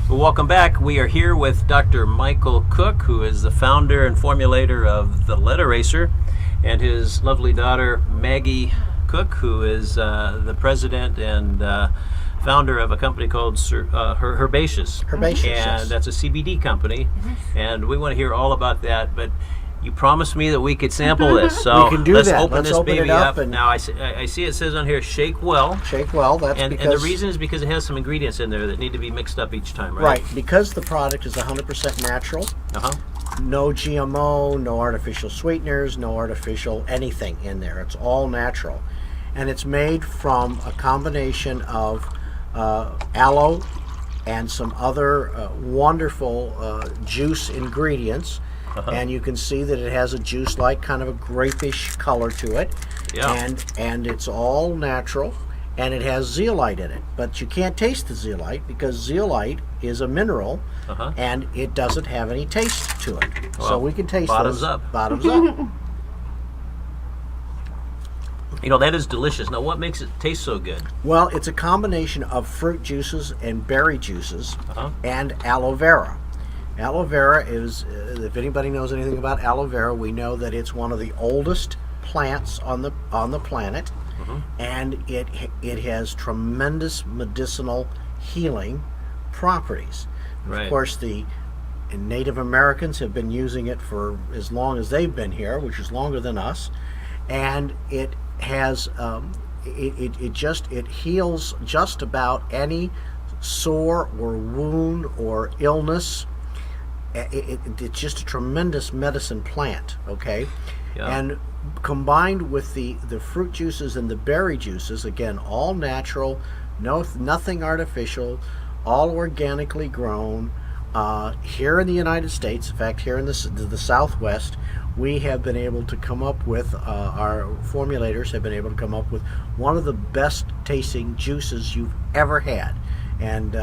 Well, welcome back. We are here with Dr. Michael Cook, who is the founder and formulator of the Lead Eraser, and his lovely daughter, Maggie Cook, who is the president and founder of a company called Herbaceous. Herbaceous, and yes. that's a CBD company, and we want to hear all about that, but you promised me that we could sample this, so We can do let's that. open Let's this open baby it up up. and- Now, I see it says on here, shake well. Shake well, that's And because... the reason is because it has some ingredients in there that need to be mixed up each time, right? Right, because the product is 100% natural, Uh-huh. no GMO, no artificial sweeteners, no artificial anything in there. It's all natural. And it's made from a combination of aloe and some other wonderful juice ingredients. Uh-huh. And you can see that it has a juice-like kind of a grapish color to it. Yeah. And it's all natural, and it has zeolite in it. But you can't taste the zeolite because zeolite is a mineral, Uh-huh. and it doesn't have any taste to it. So Well, we can taste bottoms those. up. Bottoms up. You know, that is delicious. Now, what makes it taste so good? Well, it's a combination of fruit juices and berry juices Uh-huh. and aloe vera. Aloe vera is, if anybody knows anything about aloe vera, we know that it's one of the oldest plants on the planet, and it has tremendous medicinal healing properties. Right. Of course, the Native Americans have been using it for as long as they've been here, which is longer than us, and it has it heals just about any sore or wound or illness. It's just a tremendous medicine plant, okay? Yeah. And combined with the fruit juices and the berry juices, again, all natural, nothing artificial, all organically grown. Here in the United States, in fact, here in the Southwest, we have been able to come up with, our formulators have been able to come up with one of the best tasting juices you've ever had. And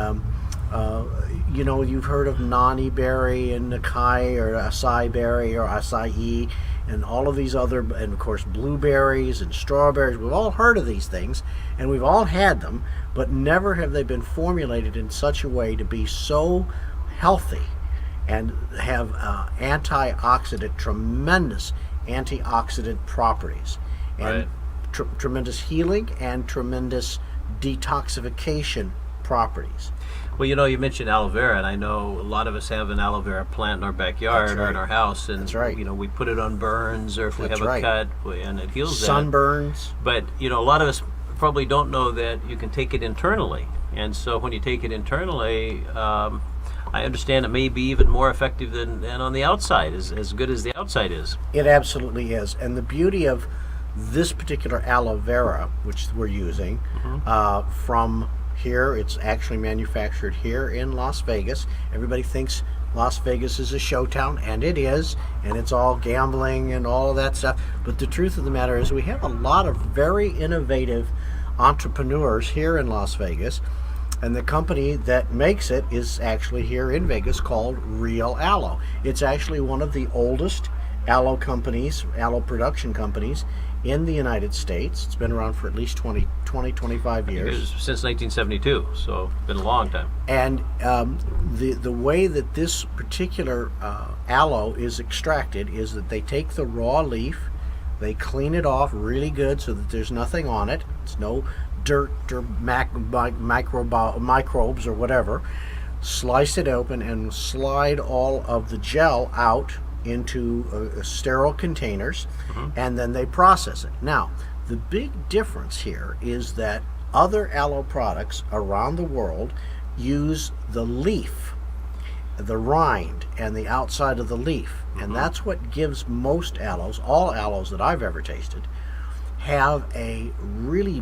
you know, you've heard of nani berry and acai or acai berry or acai and all of these other, and of course blueberries and strawberries. We've all heard of these things and we've all had them, but never have they been formulated in such a way to be so healthy and have tremendous antioxidant properties, and Right. tremendous healing and tremendous detoxification properties. Well, you know, you mentioned aloe vera, and I know a lot of us have an aloe vera plant in our backyard That's or in right. our house, and That's right. you know, we put it on burns or if we That's have a right. cut, and it heals that. Sunburns. But you know, a lot of us probably don't know that you can take it internally, and so when you take it internally, I understand it may be even more effective than on the outside, as good as the outside is. It absolutely is. And the beauty of this particular aloe vera, which we're using, from here, it's actually manufactured here in Las Vegas. Everybody thinks Las Vegas is a show town, and it is, and it's all gambling and all of that stuff. But the truth of the matter is we have a lot of very innovative entrepreneurs here in Las Vegas, and the company that makes it is actually here in Vegas called Real Aloe. It's actually one of the oldest aloe companies, aloe production companies in the United States. It's been around for at least 25 It years. was since 1972, so been a long time. And the way that this particular aloe is extracted is that they take the raw leaf, they clean it off really good so that there's nothing on it. It's no dirt or microbes or whatever. Slice it open and slide all of the gel out into sterile containers, and then they process it. Now, the big difference here is that other aloe products around the world use the leaf, the rind, and the outside of the leaf, and that's what gives most aloes, all aloes that I've ever tasted, have a really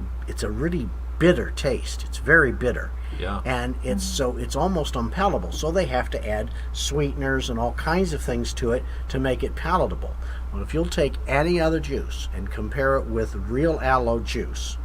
bitter taste. It's very bitter. Yeah. And it's almost unpalatable. So they have to add sweeteners and all kinds of things to it to make it palatable. Well, if you'll take any other juice and compare it with Real Aloe juice,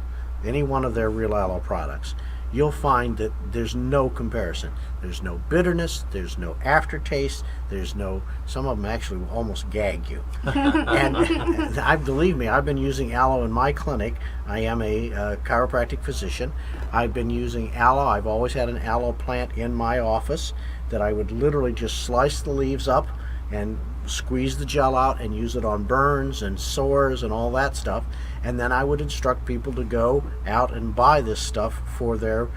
any one of their Real Aloe products, you'll find that there's no comparison. There's no bitterness, there's no aftertaste, there's no, some of them actually will almost gag you. And believe me, I've been using aloe in my clinic. I am a chiropractic physician. I've been using aloe. I've always had an aloe plant in my office that I would literally just slice the leaves up and squeeze the gel out and use it on burns and sores and all that stuff. And then I would instruct people to go out and buy this stuff for their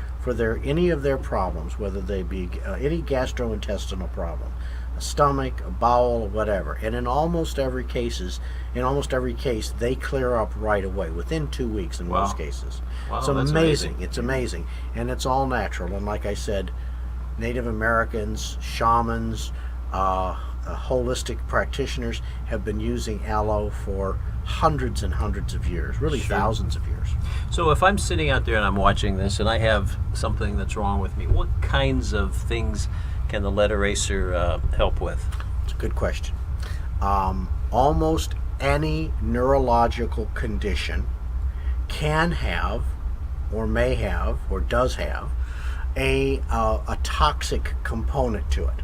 any of their problems, whether they be any gastrointestinal problem, a stomach, a bowel, whatever. And in almost every case, they clear up right away within 2 weeks in most cases. Wow, it's that's amazing. It's amazing, and it's all natural. And like I said, Native Americans, shamans, holistic practitioners have been using aloe for hundreds and hundreds of years, really thousands of years. So if I'm sitting out there and I'm watching this and I have something that's wrong with me, what kinds of things can the lead eraser help with? It's a good question. Almost any neurological condition can have, or may have, or does have a toxic component to it.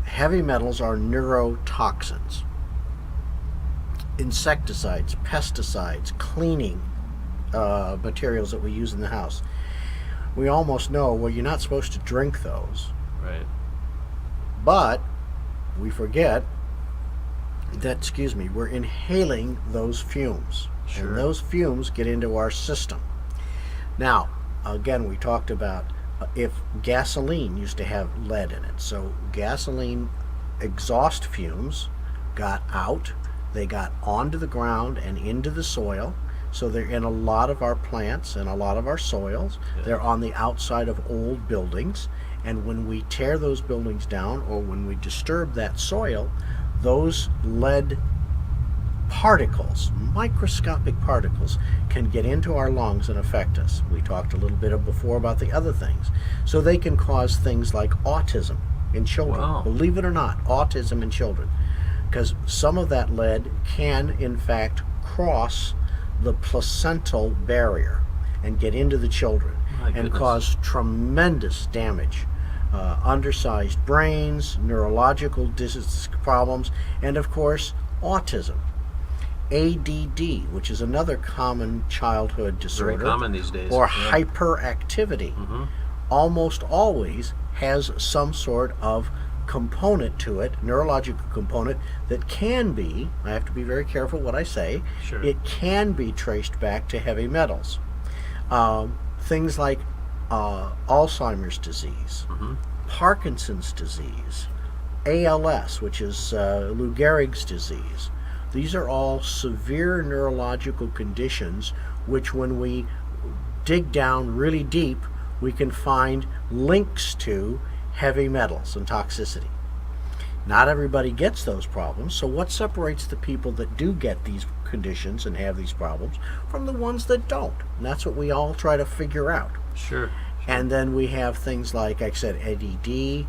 Heavy metals are neurotoxins. Insecticides, pesticides, cleaning materials that we use in the house. We almost know, well, you're not supposed to drink those. Right. But we forget that, we're inhaling those fumes. Sure. And those fumes get into our system. Now, again, we talked about if gasoline used to have lead in it. So gasoline exhaust fumes got out, they got onto the ground and into the soil. So they're in a lot of our plants and a lot of our soils. Yeah. They're on the outside of old buildings. And when we tear those buildings down or when we disturb that soil, those lead particles, microscopic particles, can get into our lungs and affect us. We talked a little bit before about the other things. So they can cause things like autism in children. Wow. Believe it or not, autism in children. Because some of that lead can, in fact, cross the placental barrier and get into the children and cause tremendous damage. Undersized brains, neurological problems, and of course, autism. ADD, which is another common childhood disorder, Very common these days. or Yeah. hyperactivity, almost always has some sort of component to it, neurological component, that can be, I have to be very careful what I say, Sure. it can be traced back to heavy metals. Things like Alzheimer's disease, Parkinson's disease, ALS, which is Lou Gehrig's disease. These are all severe neurological conditions which, when we dig down really deep, we can find links to heavy metals and toxicity. Not everybody gets those problems, so what separates the people that do get these conditions and have these problems from the ones that don't? And that's what we all try to figure out. Sure. And then we have things like I said, ADD,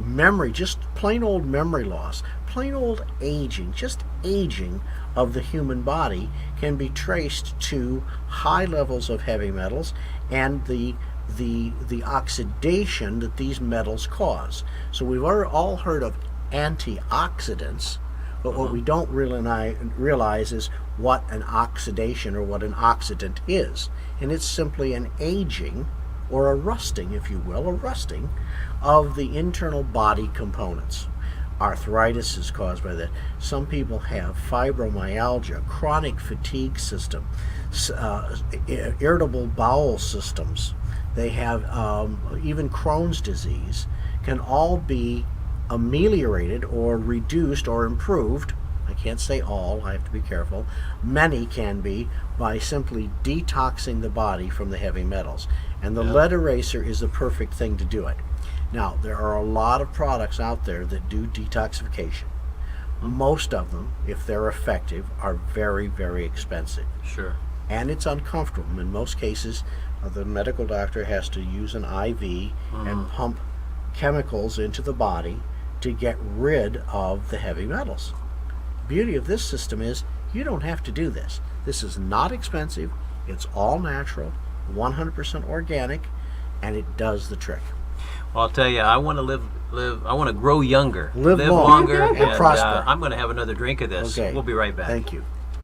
memory, just plain old memory loss, plain old aging, just aging of the human body can be traced to high levels of heavy metals and the oxidation that these metals cause. So we've all heard of antioxidants, but what we don't really realize is what an oxidation or what an oxidant is. And it's simply an aging or a rusting, if you will, a rusting of the internal body components. Arthritis is caused by that. Some people have fibromyalgia, chronic fatigue system, irritable bowel systems. They have even Crohn's disease, can all be ameliorated or reduced or improved. I can't say all, I have to be careful. Many can be by simply detoxing the body from the heavy metals. And the lead eraser is the perfect thing to do it. Now, there are a lot of products out there that do detoxification. Most of them, if they're effective, are very, very expensive. Sure. And it's uncomfortable. In most cases, the medical doctor has to use an IV and pump chemicals into the body to get rid of the heavy metals. The beauty of this system is you don't have to do this. This is not expensive. It's all natural, 100% organic, and it does the trick. Well, I'll tell you, I want to live. I want to grow younger, Live long longer, and prosper. I'm going to have another drink of this. Okay. We'll be right back. Thank you.